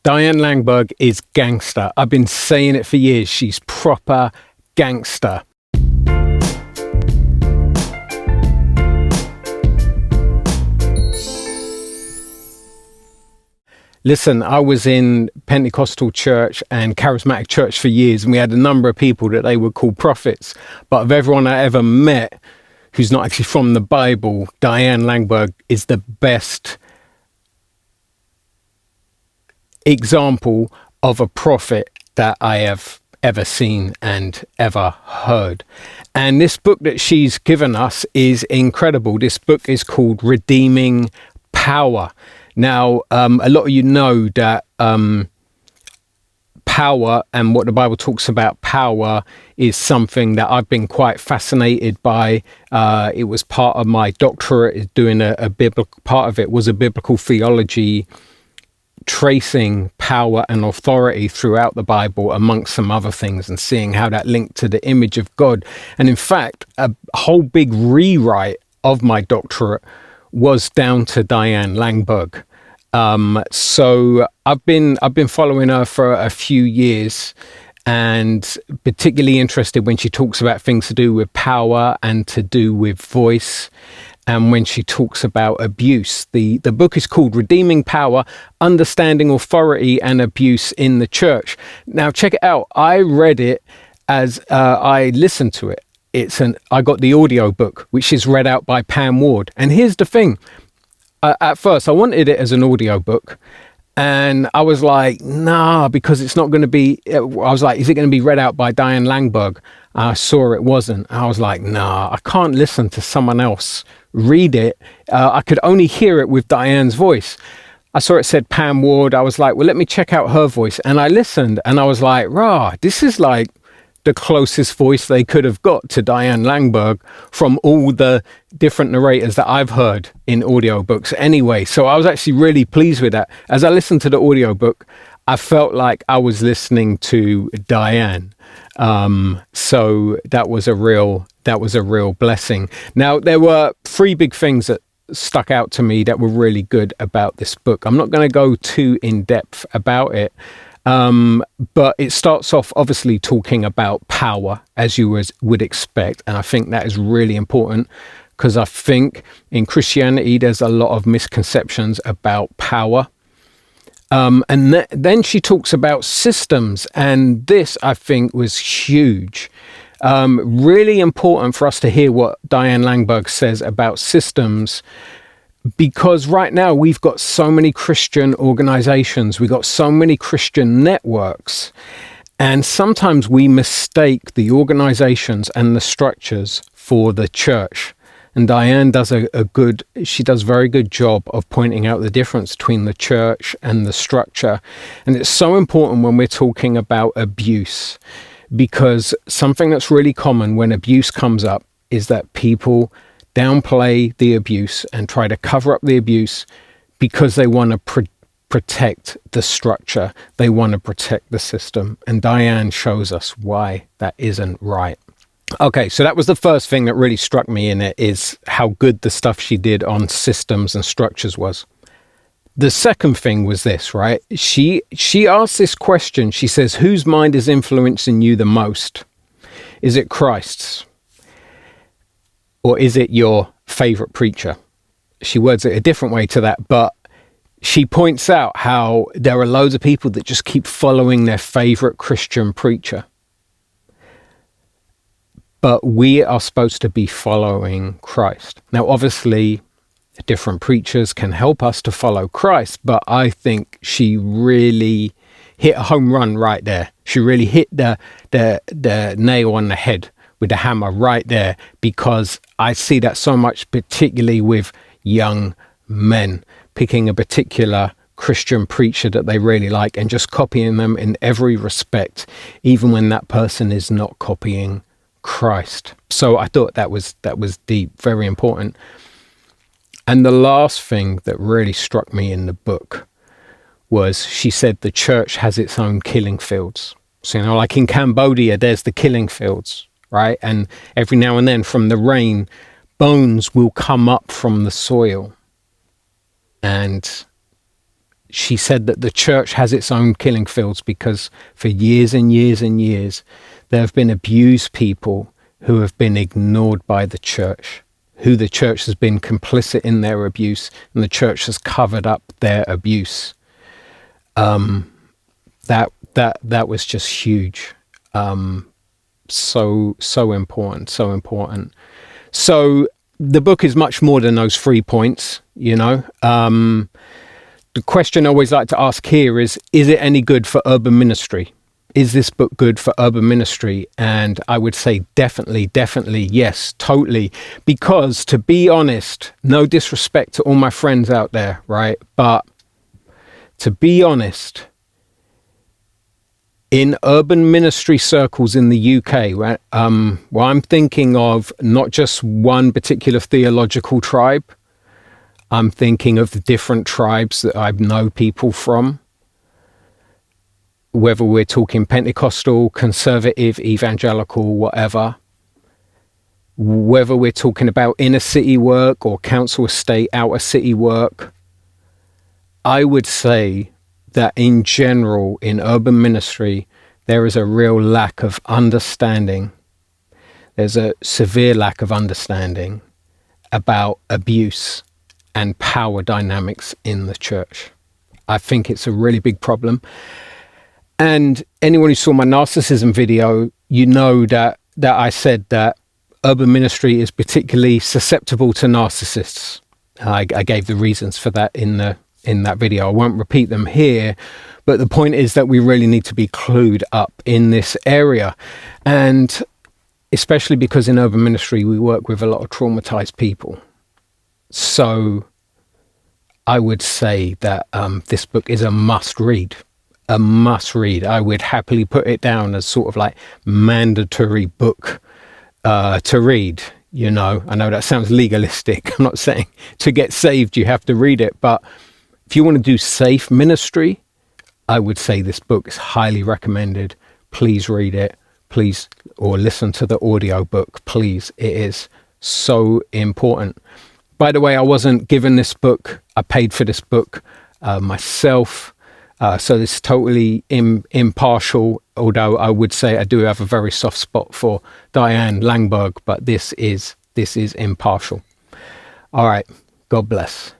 Diane Langberg is gangster. I've been saying it for years. She's proper gangster. Listen, I was in Pentecostal church and charismatic church for years, and we had a number of people that they would call prophets. But of everyone I ever met who's not actually from the Bible, Diane Langberg is the best example of a prophet that I have ever seen and ever heard. And this book that she's given us is incredible. This book is called Redeeming Power. Now, a lot of you know that power and what the Bible talks about power is something that I've been quite fascinated by. It was part of my doctorate, doing a biblical part of it was a biblical theology, tracing power and authority throughout the Bible amongst some other things and seeing how that linked to the image of God. And in fact, a whole big rewrite of my doctorate was down to Diane Langberg. So I've been following her for a few years, and particularly interested when she talks about things to do with power and to do with voice, and when she talks about abuse. The book is called Redeeming Power, Understanding Authority and Abuse in the Church. Now check it out. I read it as I listened to it. I got the audio book, which is read out by Pam Ward. And here's the thing. At first, I wanted it as an audio book. And I was like, nah, because it's not going to be, I was like, is it going to be read out by Diane Langberg? I saw it wasn't. I was like, nah, I can't listen to someone else read it. I could only hear it with Diane's voice. I saw it said Pam Ward. I was like, well, let me check out her voice. And I listened and I was like, rah, this is like the closest voice they could have got to Diane Langberg from all the different narrators that I've heard in audiobooks anyway. So I was actually really pleased with that. As I listened to the audiobook, I felt like I was listening to Diane. So that was a real blessing. Now, there were three big things that stuck out to me that were really good about this book. I'm not going to go too in depth about it. But it starts off obviously talking about power, as you would expect. And I think that is really important because I think in Christianity, there's a lot of misconceptions about power. And then she talks about systems. And this, I think, was huge. Really important for us to hear what Diane Langberg says about systems. Because right now we've got so many Christian organizations, we've got so many Christian networks, and sometimes we mistake the organizations and the structures for the church. And Diane does she does a very good job of pointing out the difference between the church and the structure. And it's so important when we're talking about abuse, because something that's really common when abuse comes up is that people downplay the abuse and try to cover up the abuse because they want to protect the structure. They want to protect the system. And Diane shows us why that isn't right. Okay, so that was the first thing that really struck me in it, is how good the stuff she did on systems and structures was. The second thing was this, right? She asked this question. She says, whose mind is influencing you the most? Is it Christ's? Or is it your favorite preacher? She words it a different way to that, but she points out how there are loads of people that just keep following their favorite Christian preacher. But we are supposed to be following Christ. Now, obviously, different preachers can help us to follow Christ, but I think she really hit a home run right there. She really hit the nail on the head with the hammer right there, because I see that so much, particularly with young men picking a particular Christian preacher that they really like and just copying them in every respect, even when that person is not copying Christ. So I thought that was deep, very important. And the last thing that really struck me in the book was she said the church has its own killing fields. So, like in Cambodia, there's the killing fields, right? And every now and then from the rain, bones will come up from the soil. And she said that the church has its own killing fields because for years and years and years, there have been abused people who have been ignored by the church, who the church has been complicit in their abuse, and the church has covered up their abuse. That was just huge. So important, so important. So the book is much more than those 3 points, you know. The question I always like to ask here is it any good for urban ministry? Is this book good for urban ministry? And I would say definitely, yes, totally. Because to be honest, no disrespect to all my friends out there, right? But to be honest, in urban ministry circles in the UK, right, well, I'm thinking of not just one particular theological tribe. I'm thinking of the different tribes that I know people from, whether we're talking Pentecostal, conservative, evangelical, whatever, whether we're talking about inner city work or council estate, outer city work. I would say that in general, in urban ministry, there is a real lack of understanding. There's a severe lack of understanding about abuse and power dynamics in the church. I think it's a really big problem. And anyone who saw my narcissism video, you know that I said that urban ministry is particularly susceptible to narcissists. I gave the reasons for that in that video. I won't repeat them here, but the point is that we really need to be clued up in this area. And especially because in urban ministry, we work with a lot of traumatized people. So I would say that this book is a must read. A must read. I would happily put it down as sort of like mandatory book to read. You know, I know that sounds legalistic. I'm not saying to get saved you have to read it, but if you want to do safe ministry, I would say this book is highly recommended. Please read it, please, or listen to the audio book, please. It is so important. By the way, I wasn't given this book. I paid for this book myself. So this is totally impartial, although I would say I do have a very soft spot for Diane Langberg, but this is impartial. All right. God bless.